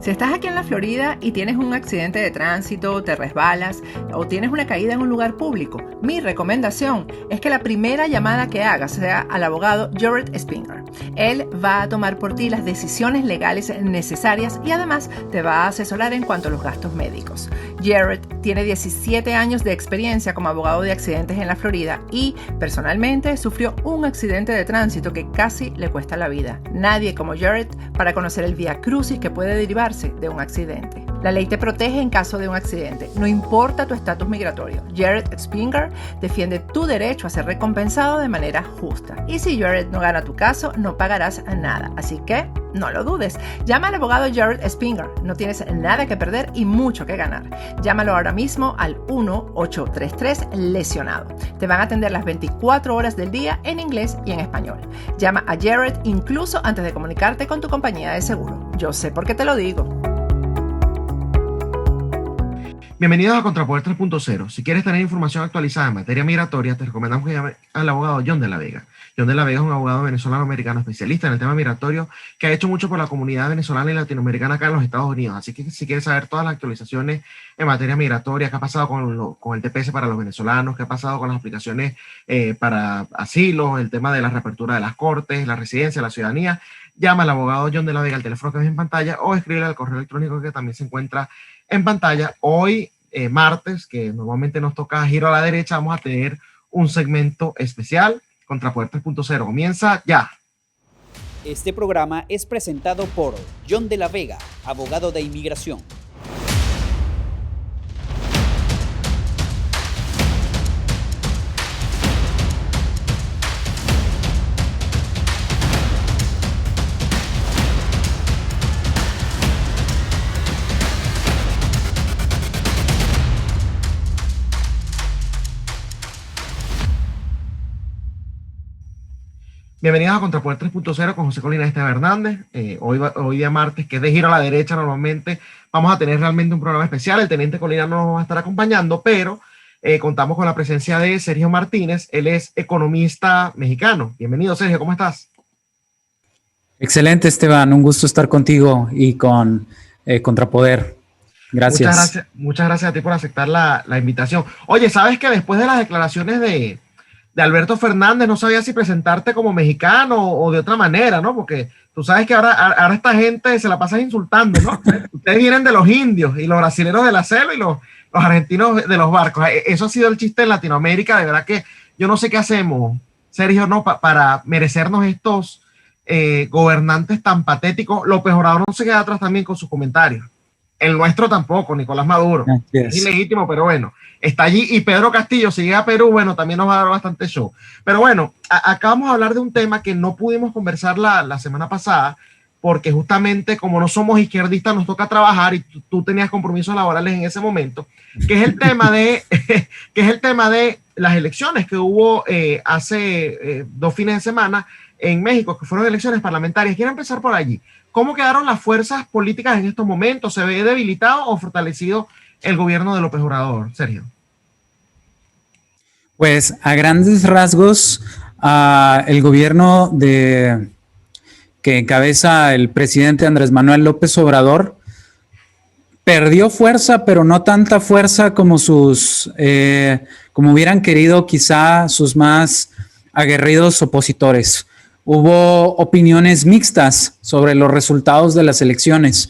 Si estás aquí en la Florida y tienes un accidente de tránsito, te resbalas o tienes una caída en un lugar público, mi recomendación es que la primera llamada que hagas sea al abogado Jared Spinger. Él va a tomar por ti las decisiones legales necesarias y además te va a asesorar en cuanto a los gastos médicos. Jared tiene 17 años de experiencia como abogado de accidentes en la Florida y personalmente sufrió un accidente de tránsito que casi le cuesta la vida. Nadie como Jared para conocer el viacrucis que puede derivarse de un accidente. La ley te protege en caso de un accidente, no importa tu estatus migratorio. Jared Spinger defiende tu derecho a ser recompensado de manera justa. Y si Jared no gana tu caso, no pagarás nada. Así que no lo dudes. Llama al abogado Jared Spinger. No tienes nada que perder y mucho que ganar. Llámalo ahora mismo al 1-833-LESIONADO. Te van a atender las 24 horas del día en inglés y en español. Llama a Jared incluso antes de comunicarte con tu compañía de seguro. Yo sé por qué te lo digo. Bienvenidos a Contrapoder 3.0. Si quieres tener información actualizada en materia migratoria, te recomendamos que llames al abogado John de la Vega. John de la Vega es un abogado venezolano-americano especialista en el tema migratorio que ha hecho mucho por la comunidad venezolana y latinoamericana acá en los Estados Unidos. Así que si quieres saber todas las actualizaciones en materia migratoria, qué ha pasado con el TPS para los venezolanos, qué ha pasado con las aplicaciones para asilo, el tema de la reapertura de las cortes, la residencia, la ciudadanía, llama al abogado John de la Vega al teléfono que ves en pantalla o escríbele al correo electrónico que también se encuentra en pantalla. Hoy, martes, que normalmente nos toca giro a la derecha, vamos a tener un segmento especial. Contrapoder 3.0 comienza ya. Este programa es presentado por John de la Vega, abogado de inmigración. Bienvenidos a Contrapoder 3.0 con José Colina Esteban Hernández. Hoy día martes, que es de giro a la derecha normalmente, vamos a tener realmente un programa especial. El teniente Colina no nos va a estar acompañando, pero contamos con la presencia de Sergio Martínez. Él es economista mexicano. Bienvenido, Sergio, ¿cómo estás? Excelente, Esteban. Un gusto estar contigo y con Contrapoder. Gracias. Muchas gracias a ti por aceptar la invitación. Oye, ¿sabes que después de las declaraciones de Alberto Fernández, no sabía si presentarte como mexicano o de otra manera, ¿no? Porque tú sabes que ahora esta gente se la pasa insultando, ¿no? Ustedes vienen de los indios y los brasileños de la selva y los argentinos de los barcos. Eso ha sido el chiste en Latinoamérica. De verdad que yo no sé qué hacemos, Sergio, ¿no? Para merecernos estos gobernantes tan patéticos. López Obrador no se queda atrás también con sus comentarios. El nuestro tampoco, Nicolás Maduro. Es ilegítimo, pero bueno, está allí. Y Pedro Castillo, si llega a Perú, bueno, también nos va a dar bastante show. Pero bueno, acá vamos a hablar de un tema que no pudimos conversar la semana pasada, porque justamente como no somos izquierdistas, nos toca trabajar y tú tenías compromisos laborales en ese momento, que es el tema de, las elecciones que hubo hace 2 fines de semana en México, que fueron elecciones parlamentarias. Quiero empezar por allí. ¿Cómo quedaron las fuerzas políticas en estos momentos? ¿Se ve debilitado o fortalecido el gobierno de López Obrador, Sergio? Pues a grandes rasgos, el gobierno que encabeza el presidente Andrés Manuel López Obrador perdió fuerza, pero no tanta fuerza como como hubieran querido quizá sus más aguerridos opositores. Hubo opiniones mixtas sobre los resultados de las elecciones.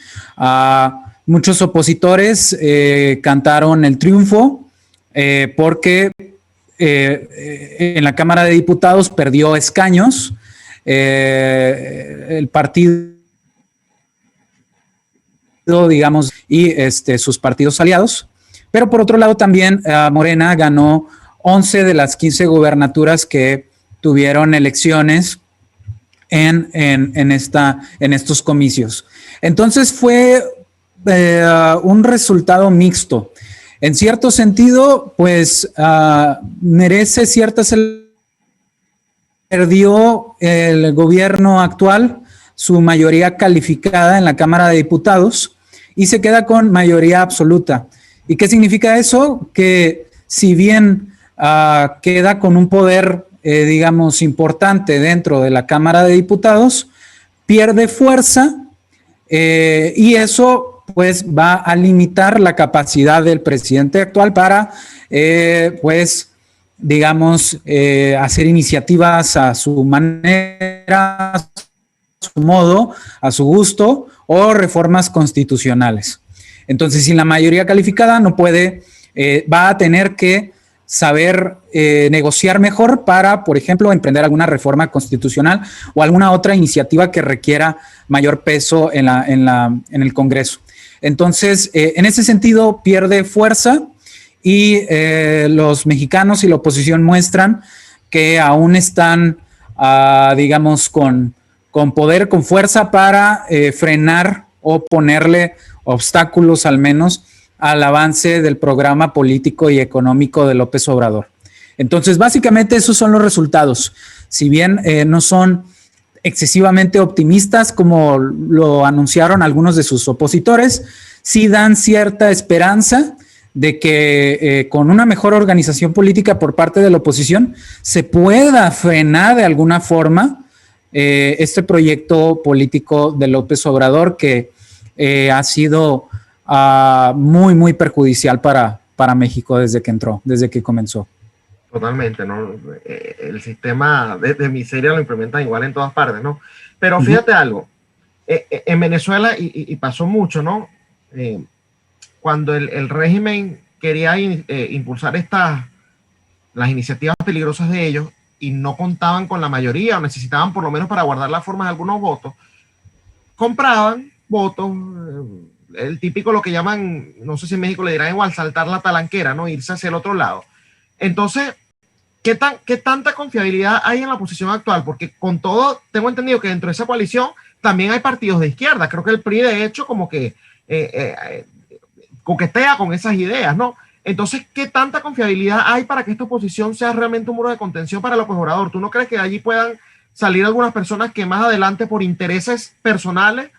Muchos opositores cantaron el triunfo porque en la Cámara de Diputados perdió escaños. El partido, digamos, y sus partidos aliados. Pero por otro lado también Morena ganó 11 de las 15 gubernaturas que tuvieron elecciones en estos comicios. Entonces fue un resultado mixto. En cierto sentido, pues merece cierta celebración. Perdió el gobierno actual su mayoría calificada en la Cámara de Diputados y se queda con mayoría absoluta. ¿Y qué significa eso? Que si bien queda con un poder digamos, importante dentro de la Cámara de Diputados, pierde fuerza y eso pues va a limitar la capacidad del presidente actual para pues digamos hacer iniciativas a su manera, a su modo, a su gusto, o reformas constitucionales. Entonces, si la mayoría calificada no puede, va a tener que saber negociar mejor para, por ejemplo, emprender alguna reforma constitucional o alguna otra iniciativa que requiera mayor peso en el Congreso. Entonces, en ese sentido, pierde fuerza y los mexicanos y la oposición muestran que aún están, digamos, con poder, con fuerza para frenar o ponerle obstáculos al menos al avance del programa político y económico de López Obrador. Entonces, básicamente esos son los resultados. Si bien no son excesivamente optimistas como lo anunciaron algunos de sus opositores, sí dan cierta esperanza de que con una mejor organización política por parte de la oposición se pueda frenar de alguna forma este proyecto político de López Obrador que ha sido muy, muy perjudicial para México desde que entró, desde que comenzó. Totalmente, ¿no? El sistema de miseria lo implementan igual en todas partes, ¿no? Pero fíjate algo, en Venezuela, y pasó mucho, ¿no? Cuando el régimen quería impulsar las iniciativas peligrosas de ellos y no contaban con la mayoría o necesitaban por lo menos para guardar las formas de algunos votos, compraban votos, el típico lo que llaman, no sé si en México le dirán igual, saltar la talanquera, ¿no? Irse hacia el otro lado. Entonces, ¿qué tanta confiabilidad hay en la posición actual? Porque con todo, tengo entendido que dentro de esa coalición también hay partidos de izquierda. Creo que el PRI, de hecho, como que coquetea con esas ideas, ¿no? Entonces, ¿qué tanta confiabilidad hay para que esta oposición sea realmente un muro de contención para López Obrador? ¿Tú no crees que de allí puedan salir algunas personas que más adelante, por intereses personales,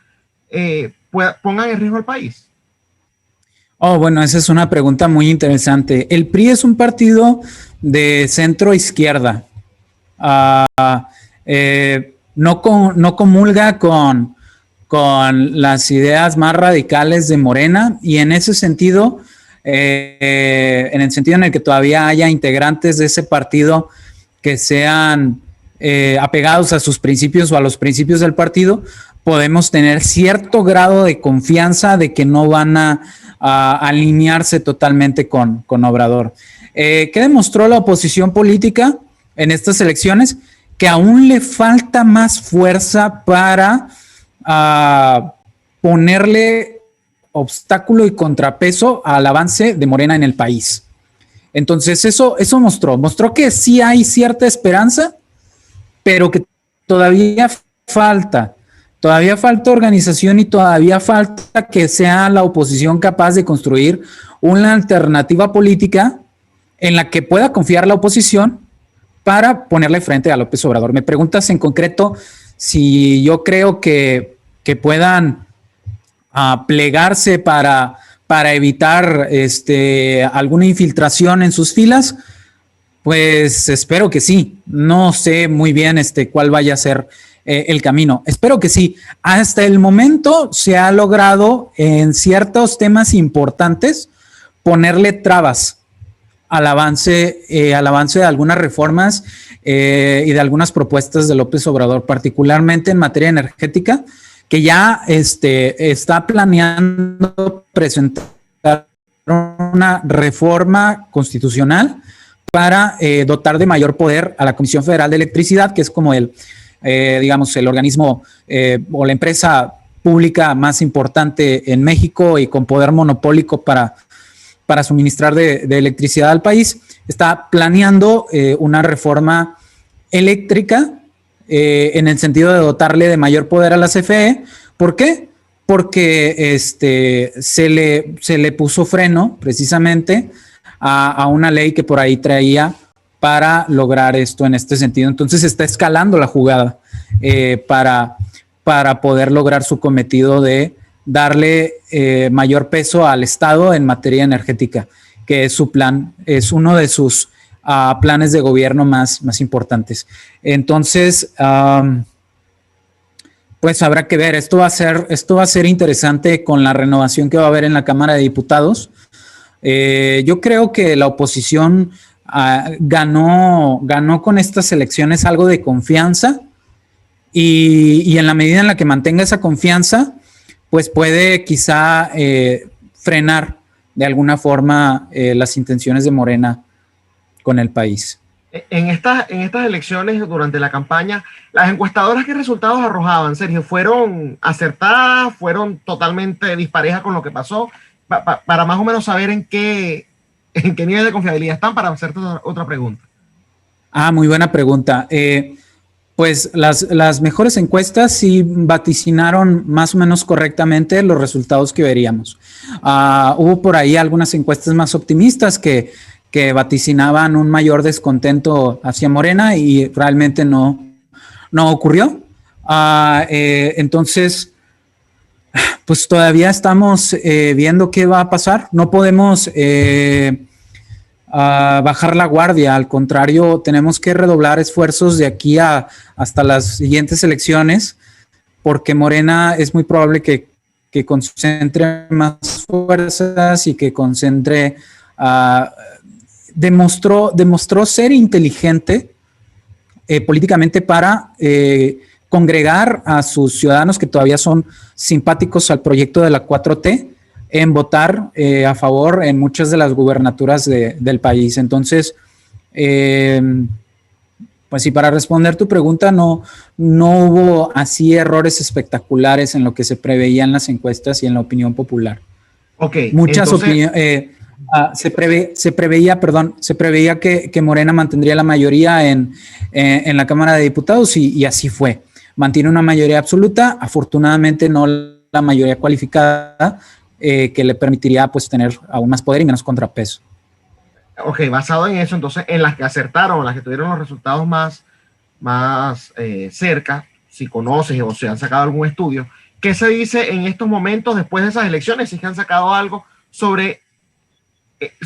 pongan en riesgo al país? Oh, bueno, esa es una pregunta muy interesante. El PRI es un partido de centro izquierda. No comulga con las ideas más radicales de Morena, y en ese sentido, en el sentido en el que todavía haya integrantes de ese partido que sean apegados a sus principios o a los principios del partido, podemos tener cierto grado de confianza de que no van a alinearse totalmente con Obrador. ¿Qué demostró la oposición política en estas elecciones? Que aún le falta más fuerza para ponerle obstáculo y contrapeso al avance de Morena en el país. Entonces eso mostró que sí hay cierta esperanza, pero que todavía falta organización y todavía falta que sea la oposición capaz de construir una alternativa política en la que pueda confiar la oposición para ponerle frente a López Obrador. Me preguntas en concreto si yo creo que puedan plegarse para evitar alguna infiltración en sus filas. Pues espero que sí. No sé muy bien cuál vaya a ser el camino. Espero que sí. Hasta el momento se ha logrado en ciertos temas importantes ponerle trabas al avance de algunas reformas y de algunas propuestas de López Obrador, particularmente en materia energética, que ya está planeando presentar una reforma constitucional para dotar de mayor poder a la Comisión Federal de Electricidad, que es como el organismo o la empresa pública más importante en México y con poder monopólico para suministrar de electricidad al país. Está planeando una reforma eléctrica en el sentido de dotarle de mayor poder a la CFE. ¿Por qué? Porque se le puso freno precisamente a una ley que por ahí traía para lograr esto en este sentido. Entonces está escalando la jugada para poder lograr su cometido de darle mayor peso al Estado en materia energética, que es su plan, es uno de sus planes de gobierno más importantes. Entonces, Pues habrá que ver, esto va a ser interesante con la renovación que va a haber en la Cámara de Diputados. Yo creo que la oposición ganó con estas elecciones algo de confianza y en la medida en la que mantenga esa confianza, pues puede quizá frenar de alguna forma las intenciones de Morena con el país. En estas elecciones, durante la campaña, las encuestadoras, ¿qué resultados arrojaban, Sergio? ¿Fueron acertadas? ¿Fueron totalmente disparejas con lo que pasó? Para más o menos saber en qué nivel de confiabilidad están, para hacerte otra pregunta. Muy buena pregunta. Pues las mejores encuestas sí vaticinaron más o menos correctamente los resultados que veríamos. Hubo por ahí algunas encuestas más optimistas que vaticinaban un mayor descontento hacia Morena y realmente no ocurrió. Entonces, pues todavía estamos viendo qué va a pasar. No podemos bajar la guardia. Al contrario, tenemos que redoblar esfuerzos de aquí hasta las siguientes elecciones, porque Morena es muy probable que concentre más fuerzas y que concentre... Demostró ser inteligente políticamente para congregar a sus ciudadanos que todavía son simpáticos al proyecto de la 4T en votar a favor en muchas de las gubernaturas del país. Entonces, pues sí, para responder tu pregunta, no hubo así errores espectaculares en lo que se preveía en las encuestas y en la opinión popular. Ok. Muchas opiniones... se preveía que Morena mantendría la mayoría en la Cámara de Diputados y así fue. Mantiene una mayoría absoluta, afortunadamente no la mayoría cualificada, que le permitiría pues tener aún más poder y menos contrapeso. Ok, basado en eso, entonces en las que acertaron, en las que tuvieron los resultados más cerca, si conoces o si han sacado algún estudio, ¿qué se dice en estos momentos después de esas elecciones? Si es que han sacado algo sobre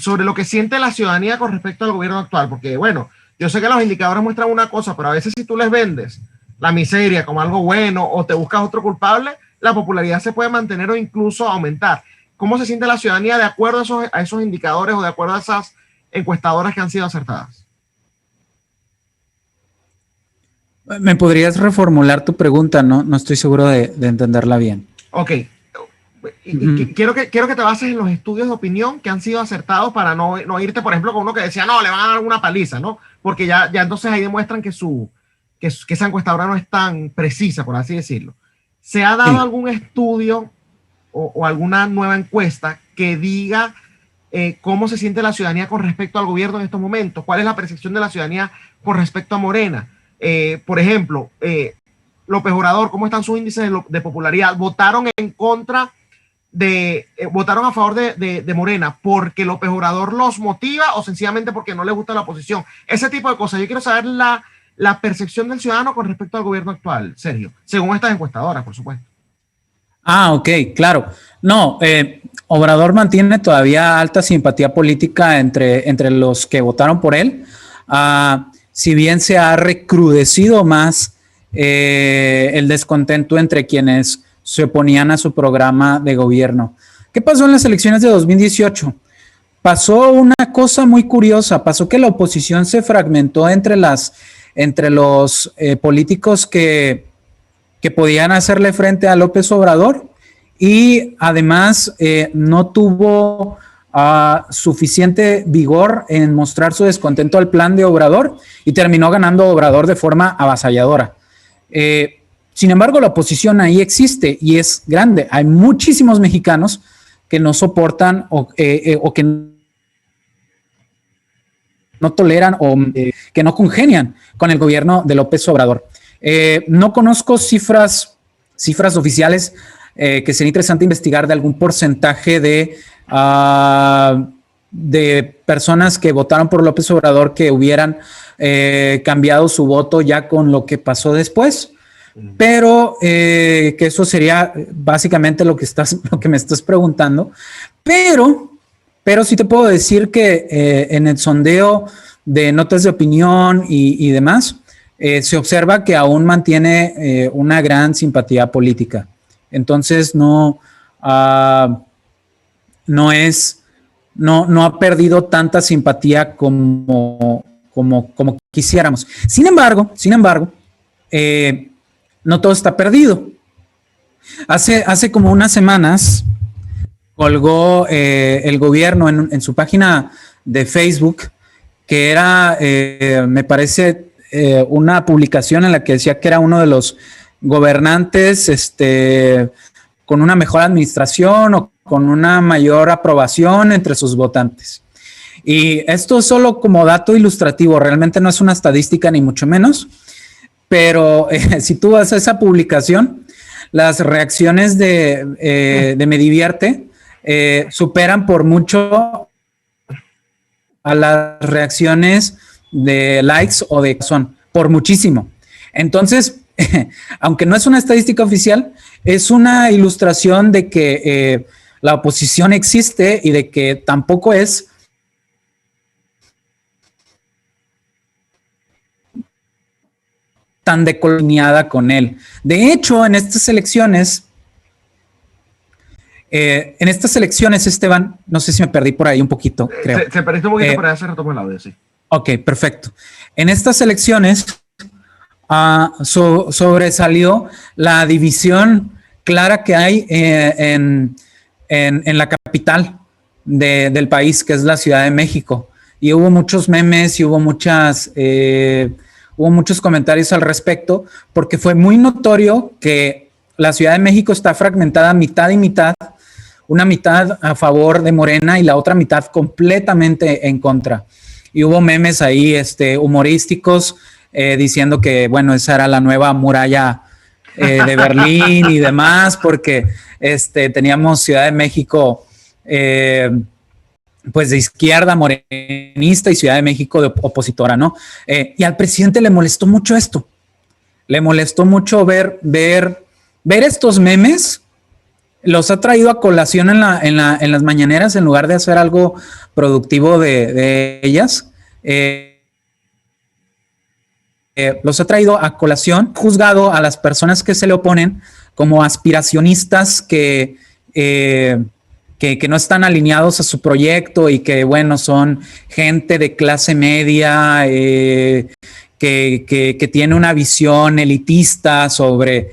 lo que siente la ciudadanía con respecto al gobierno actual, porque bueno, yo sé que los indicadores muestran una cosa, pero a veces si tú les vendes la miseria como algo bueno o te buscas otro culpable, la popularidad se puede mantener o incluso aumentar. ¿Cómo se siente la ciudadanía de acuerdo a esos indicadores o de acuerdo a esas encuestadoras que han sido acertadas? ¿Me podrías reformular tu pregunta? No estoy seguro de entenderla bien. Ok. Quiero que te bases en los estudios de opinión que han sido acertados para no irte, por ejemplo, con uno que decía, no, le van a dar una paliza, ¿no? Porque ya entonces ahí demuestran que esa encuestadora no es tan precisa, por así decirlo. ¿Se ha dado algún estudio o alguna nueva encuesta que diga cómo se siente la ciudadanía con respecto al gobierno en estos momentos? ¿Cuál es la percepción de la ciudadanía con respecto a Morena? Por ejemplo, López Obrador, ¿cómo están sus índices de popularidad? ¿Votaron votaron a favor de Morena porque López Obrador los motiva o sencillamente porque no les gusta la oposición? Ese tipo de cosas. Yo quiero saber la percepción del ciudadano con respecto al gobierno actual, Sergio, según estas encuestadoras, por supuesto. Ok, claro. No, Obrador mantiene todavía alta simpatía política entre los que votaron por él. Si bien se ha recrudecido más el descontento entre quienes se oponían a su programa de gobierno. ¿Qué pasó en las elecciones de 2018? Pasó una cosa muy curiosa, pasó que la oposición se fragmentó entre los políticos que podían hacerle frente a López Obrador y además no tuvo suficiente vigor en mostrar su descontento al plan de Obrador y terminó ganando Obrador de forma avasalladora. Sin embargo, la oposición ahí existe y es grande. Hay muchísimos mexicanos que no soportan o que no toleran o que no congenian con el gobierno de López Obrador. No conozco cifras oficiales que sería interesante investigar de algún porcentaje de personas que votaron por López Obrador que hubieran cambiado su voto ya con lo que pasó después. Pero que eso sería básicamente lo que me estás preguntando. Pero sí te puedo decir que en el sondeo de notas de opinión y demás, se observa que aún mantiene una gran simpatía política. Entonces no ha perdido tanta simpatía como quisiéramos. Sin embargo, no todo está perdido. Hace como unas semanas colgó el gobierno en su página de Facebook, que era, me parece, una publicación en la que decía que era uno de los gobernantes con una mejor administración o con una mayor aprobación entre sus votantes. Y esto solo como dato ilustrativo, realmente no es una estadística ni mucho menos, pero si tú vas a esa publicación, las reacciones de Me Divierte superan por mucho a las reacciones de likes o de corazón, por muchísimo. Entonces, aunque no es una estadística oficial, es una ilustración de que la oposición existe y de que tampoco es tan decoloniada con él. De hecho, en estas elecciones, Esteban, no sé si me perdí por ahí un poquito, creo. Se perdió un poquito, pero ya se retomó el audio, sí. Ok, perfecto. En estas elecciones sobresalió la división clara que hay en la capital del país, que es la Ciudad de México. Y hubo muchos memes y hubo muchos comentarios al respecto, porque fue muy notorio que la Ciudad de México está fragmentada mitad y mitad, una mitad a favor de Morena y la otra mitad completamente en contra. Y hubo memes ahí humorísticos diciendo que, bueno, esa era la nueva muralla de Berlín y demás, porque teníamos Ciudad de México pues de izquierda morenista y Ciudad de México de opositora, ¿no? Y al presidente le molestó mucho esto. Le molestó mucho ver estos memes. Los ha traído a colación en las mañaneras en lugar de hacer algo productivo de ellas. Los ha traído a colación, juzgado a las personas que se le oponen como aspiracionistas que no están alineados a su proyecto y que, bueno, son gente de clase media que tiene una visión elitista sobre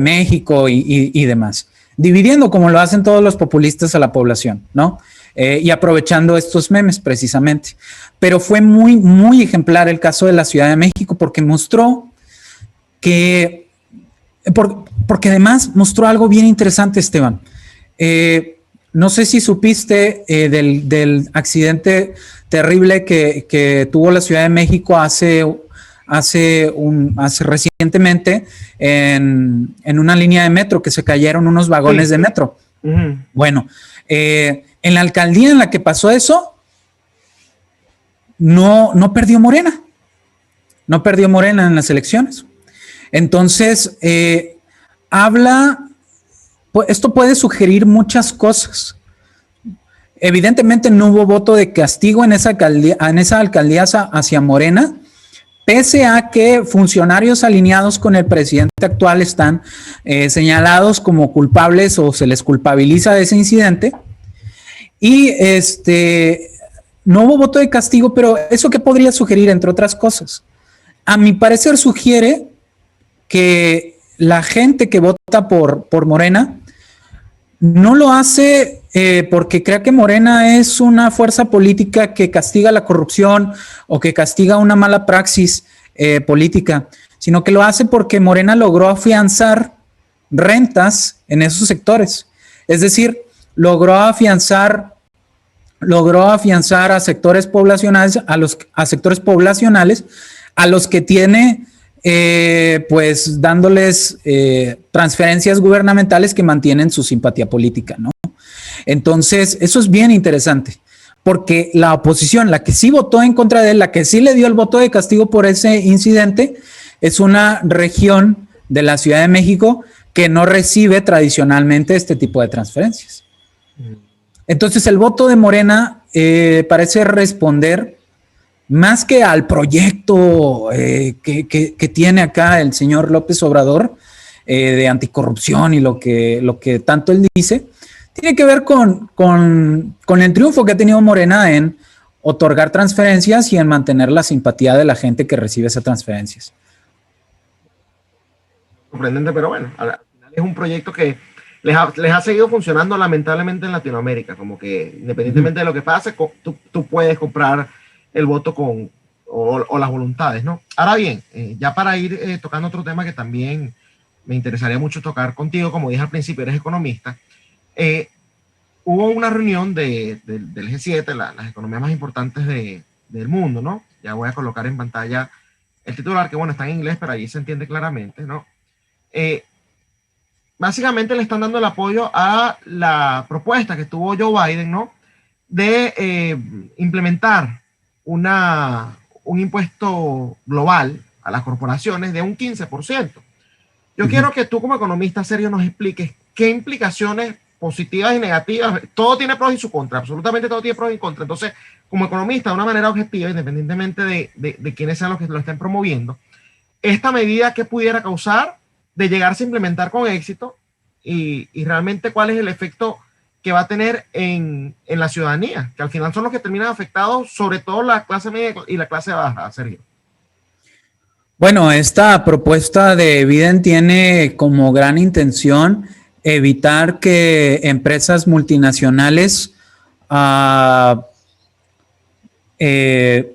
México y demás, dividiendo como lo hacen todos los populistas a la población, ¿no? Y aprovechando estos memes precisamente. Pero fue muy, muy ejemplar el caso de la Ciudad de México porque mostró que, porque además mostró algo bien interesante, Esteban. No sé si supiste del accidente terrible que tuvo la Ciudad de México hace recientemente en una línea de metro, que se cayeron unos vagones de metro. Uh-huh. Bueno, en la alcaldía en la que pasó eso, no perdió Morena. No perdió Morena en las elecciones. Entonces, esto puede sugerir muchas cosas. Evidentemente no hubo voto de castigo en esa alcaldía hacia Morena, pese a que funcionarios alineados con el presidente actual están señalados como culpables o se les culpabiliza de ese incidente. Y no hubo voto de castigo, pero ¿eso qué podría sugerir, entre otras cosas? A mi parecer sugiere que la gente que vota por Morena no lo hace porque crea que Morena es una fuerza política que castiga la corrupción o que castiga una mala praxis política, sino que lo hace porque Morena logró afianzar rentas en esos sectores. Es decir, logró afianzar a sectores poblacionales, a sectores poblacionales a los que tiene pues dándoles transferencias gubernamentales que mantienen su simpatía política, ¿no? Entonces, eso es bien interesante, porque la oposición, la que sí votó en contra de él, la que sí le dio el voto de castigo por ese incidente, es una región de la Ciudad de México que no recibe tradicionalmente este tipo de transferencias. Entonces, el voto de Morena parece responder más que al proyecto que tiene acá el señor López Obrador de anticorrupción y lo que tanto él dice, tiene que ver con el triunfo que ha tenido Morena en otorgar transferencias y en mantener la simpatía de la gente que recibe esas transferencias. Sorprendente, pero bueno, al final es un proyecto que les ha seguido funcionando lamentablemente en Latinoamérica, como que independientemente de lo que pase, tú puedes comprar el voto o las voluntades, ¿no? Ahora bien, ya para ir tocando otro tema que también me interesaría mucho tocar contigo, como dije al principio, eres economista, hubo una reunión del G7, las economías más importantes del mundo, ¿no? Ya voy a colocar en pantalla el titular, que bueno, está en inglés, pero ahí se entiende claramente, ¿no? Básicamente le están dando el apoyo a la propuesta que tuvo Joe Biden, ¿no? De implementar un impuesto global a las corporaciones de un 15%. Yo quiero que tú como economista serio nos expliques qué implicaciones positivas y negativas, todo tiene pros y su contra, absolutamente todo tiene pros y contra. Entonces, como economista, de una manera objetiva, independientemente de quiénes sean los que lo estén promoviendo, esta medida que pudiera causar de llegarse a implementar con éxito y realmente cuál es el efecto que va a tener en la ciudadanía, que al final son los que terminan afectados, sobre todo la clase media y la clase baja, Sergio. Bueno, esta propuesta de Biden tiene como gran intención evitar que empresas multinacionales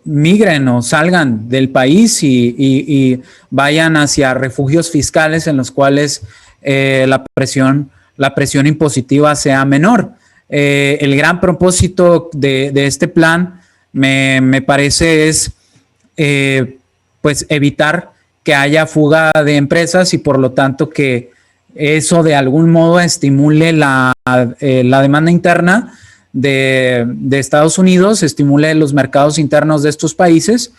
migren o salgan del país y vayan hacia refugios fiscales en los cuales la presión impositiva sea menor. El gran propósito de este plan me parece es pues evitar que haya fuga de empresas y por lo tanto que eso de algún modo estimule la demanda interna de Estados Unidos, estimule los mercados internos de estos países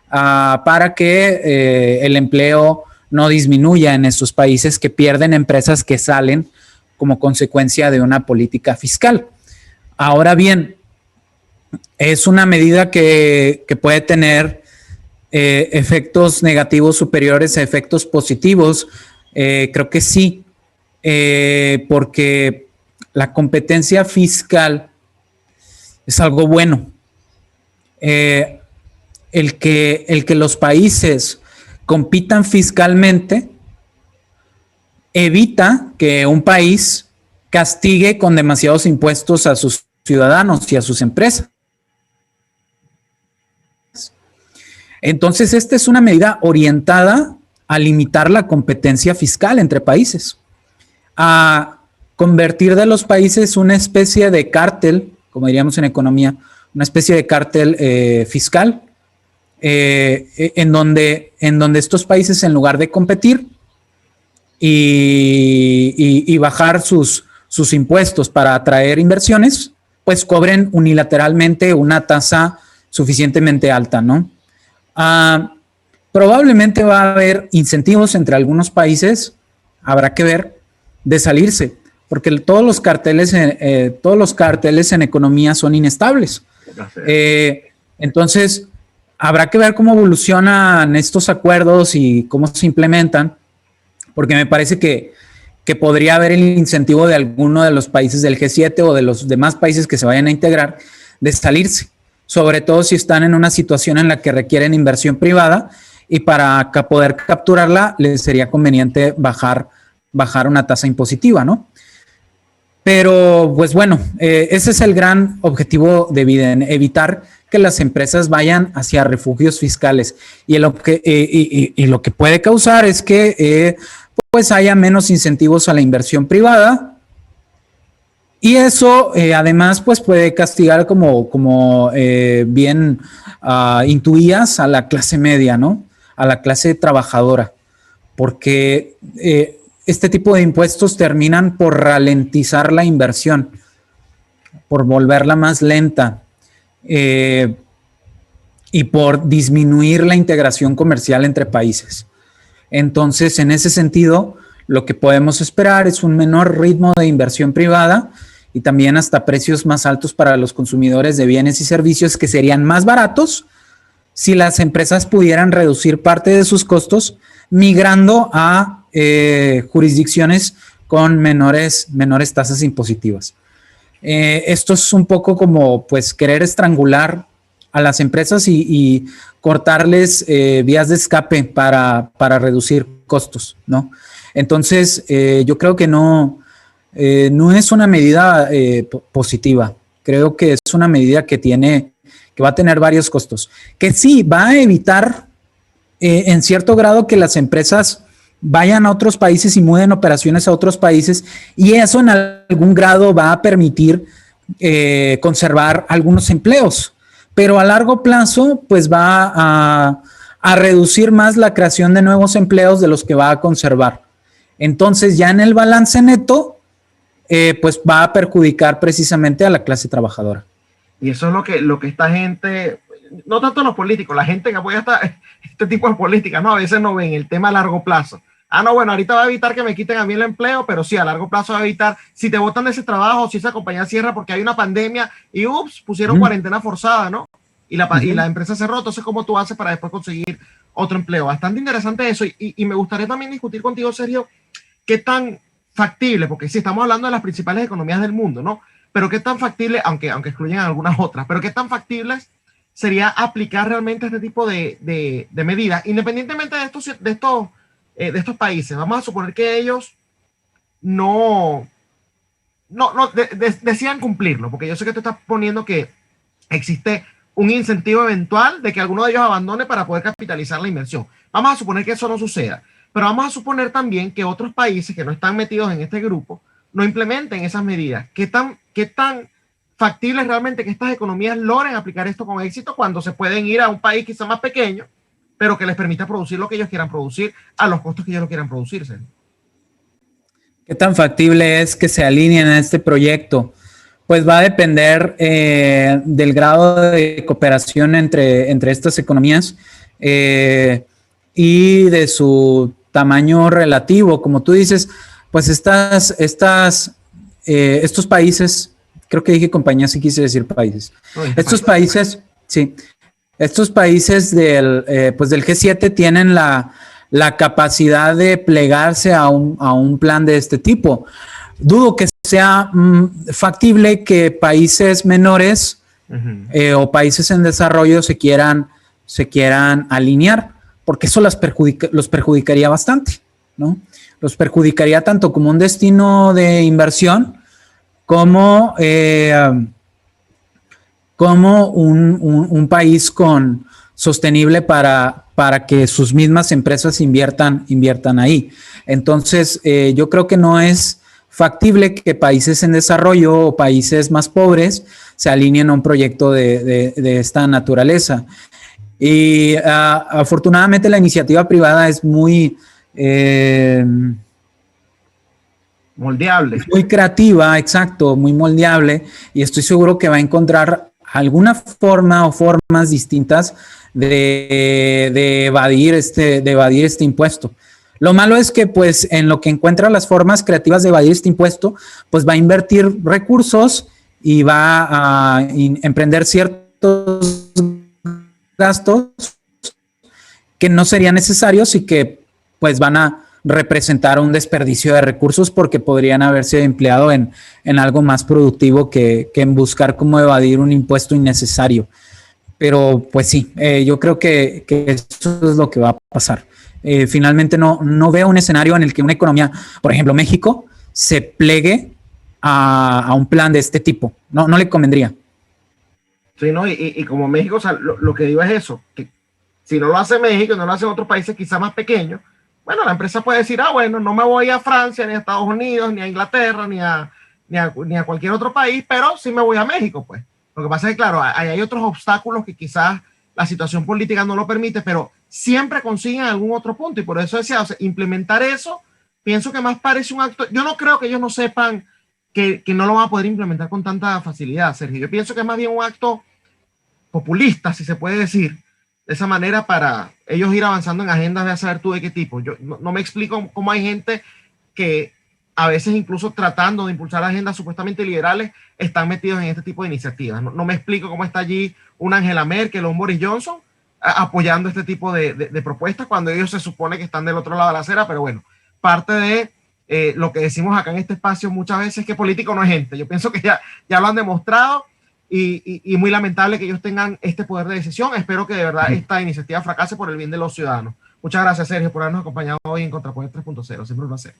para que el empleo no disminuya en estos países que pierden empresas que salen como consecuencia de una política fiscal. Ahora bien, es una medida que puede tener efectos negativos superiores a efectos positivos. Creo que sí, porque la competencia fiscal es algo bueno. El que los países compitan fiscalmente evita que un país castigue con demasiados impuestos a sus ciudadanos y a sus empresas. Entonces, esta es una medida orientada a limitar la competencia fiscal entre países, a convertir de los países una especie de cártel, como diríamos en economía, una especie de cártel fiscal, en donde estos países, en lugar de competir y bajar sus impuestos para atraer inversiones, pues cobren unilateralmente una tasa suficientemente alta, ¿no? Probablemente va a haber incentivos entre algunos países, habrá que ver, de salirse, porque todos los carteles en economía son inestables. Entonces, habrá que ver cómo evolucionan estos acuerdos y cómo se implementan, porque me parece que podría haber el incentivo de alguno de los países del G7 o de los demás países que se vayan a integrar de salirse, sobre todo si están en una situación en la que requieren inversión privada y para poder capturarla les sería conveniente bajar una tasa impositiva, ¿no? Pero, pues bueno, ese es el gran objetivo de Biden, evitar que las empresas vayan hacia refugios fiscales. Y lo que puede causar es que pues haya menos incentivos a la inversión privada. Y eso, además, pues puede castigar como bien intuías a la clase media, ¿no? A la clase trabajadora. Porque este tipo de impuestos terminan por ralentizar la inversión, por volverla más lenta y por disminuir la integración comercial entre países. Entonces, en ese sentido, lo que podemos esperar es un menor ritmo de inversión privada y también hasta precios más altos para los consumidores de bienes y servicios que serían más baratos si las empresas pudieran reducir parte de sus costos migrando a jurisdicciones con menores tasas impositivas. Esto es un poco como pues querer estrangular a las empresas y cortarles vías de escape para reducir costos, ¿no? Entonces, yo creo que no es una medida positiva. Creo que es una medida que va a tener varios costos. Que sí, va a evitar en cierto grado que las empresas vayan a otros países y muden operaciones a otros países, y eso en algún grado va a permitir conservar algunos empleos, pero a largo plazo pues va a reducir más la creación de nuevos empleos de los que va a conservar. Entonces ya en el balance neto pues va a perjudicar precisamente a la clase trabajadora. Y eso es lo que esta gente, no tanto los políticos, la gente que apoya este tipo de políticas, ¿no? A veces no ven el tema a largo plazo. No, bueno, ahorita va a evitar que me quiten a mí el empleo, pero sí, a largo plazo va a evitar, si te botan de ese trabajo, si esa compañía cierra porque hay una pandemia y pusieron cuarentena forzada, ¿no? Y la empresa cerró, entonces ¿cómo tú haces para después conseguir otro empleo? Bastante interesante eso, y me gustaría también discutir contigo, Sergio, qué tan factible, porque sí, estamos hablando de las principales economías del mundo, ¿no? Pero qué tan factible, aunque excluyen algunas otras, pero qué tan factibles sería aplicar realmente este tipo de medidas, independientemente de estos países. Vamos a suponer que ellos decían cumplirlo, porque yo sé que tú estás poniendo que existe un incentivo eventual de que alguno de ellos abandone para poder capitalizar la inversión. Vamos a suponer que eso no suceda, pero vamos a suponer también que otros países que no están metidos en este grupo no implementen esas medidas. ¿Qué tan factible es realmente que estas economías logren aplicar esto con éxito cuando se pueden ir a un país quizá más pequeño, pero que les permita producir lo que ellos quieran producir a los costos que ellos lo quieran producirse? ¿Qué tan factible es que se alineen a este proyecto? Pues va a depender del grado de cooperación entre estas economías y de su tamaño relativo. Como tú dices, pues estos países, creo que dije compañías y quise decir países. Estos países, sí. Estos países del G7 tienen la capacidad de plegarse a un plan de este tipo. Dudo que sea factible que países menores o países en desarrollo se quieran alinear, porque eso los perjudicaría bastante, ¿no? Los perjudicaría tanto como un destino de inversión como un país sostenible para que sus mismas empresas inviertan ahí. Entonces, yo creo que no es factible que países en desarrollo o países más pobres se alineen a un proyecto de esta naturaleza. Y afortunadamente la iniciativa privada es muy moldeable. Muy creativa, exacto, muy moldeable, y estoy seguro que va a encontrar alguna forma o formas distintas de evadir este impuesto. Lo malo es que, pues, en lo que encuentra las formas creativas de evadir este impuesto, pues va a invertir recursos y va a emprender ciertos gastos que no serían necesarios y que, pues, van a representar un desperdicio de recursos porque podrían haberse empleado en algo más productivo que en buscar cómo evadir un impuesto innecesario. Pero pues sí, yo creo que eso es lo que va a pasar. Finalmente no veo un escenario en el que una economía, por ejemplo México, se plegue a un plan de este tipo. No le convendría. Sí, ¿no? Y como México, o sea, lo que digo es eso, que si no lo hace México, no lo hacen otros países quizá más pequeños, bueno, la empresa puede decir, bueno, no me voy a Francia, ni a Estados Unidos, ni a Inglaterra, ni a cualquier otro país, pero sí me voy a México, pues. Lo que pasa es que, claro, hay otros obstáculos que quizás la situación política no lo permite, pero siempre consiguen algún otro punto, y por eso decía, o sea, implementar eso, pienso que más parece un acto. Yo no creo que ellos no sepan que no lo van a poder implementar con tanta facilidad, Sergio. Yo pienso que es más bien un acto populista, si se puede decir, de esa manera, para ellos ir avanzando en agendas de saber tú de qué tipo. Yo no me explico cómo hay gente que a veces incluso tratando de impulsar agendas supuestamente liberales están metidos en este tipo de iniciativas. No me explico cómo está allí una Angela Merkel o un Boris Johnson apoyando este tipo de propuestas cuando ellos se supone que están del otro lado de la acera, pero bueno, parte de lo que decimos acá en este espacio muchas veces es que político no es gente. Yo pienso que ya lo han demostrado y muy lamentable que ellos tengan este poder de decisión. Espero que de verdad esta iniciativa fracase por el bien de los ciudadanos. Muchas gracias, Sergio, por habernos acompañado hoy en Contrapoder 3.0. Siempre un placer.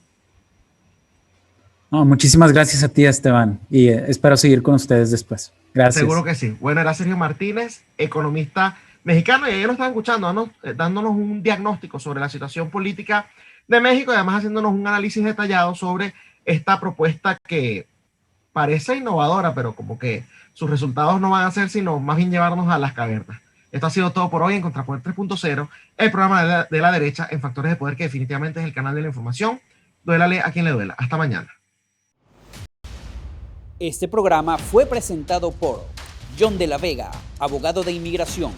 No, muchísimas gracias a ti, Esteban, y espero seguir con ustedes después. Gracias. Seguro que sí. Bueno, era Sergio Martínez, economista mexicano, y ayer lo estaban escuchando, dándonos un diagnóstico sobre la situación política de México y además haciéndonos un análisis detallado sobre esta propuesta que parece innovadora, pero como que sus resultados no van a ser sino más bien llevarnos a las cavernas. Esto ha sido todo por hoy en Contrapoder 3.0, el programa de la derecha en Factores de Poder, que definitivamente es el canal de la información. Duélale a quien le duela. Hasta mañana. Este programa fue presentado por John de la Vega, abogado de inmigración.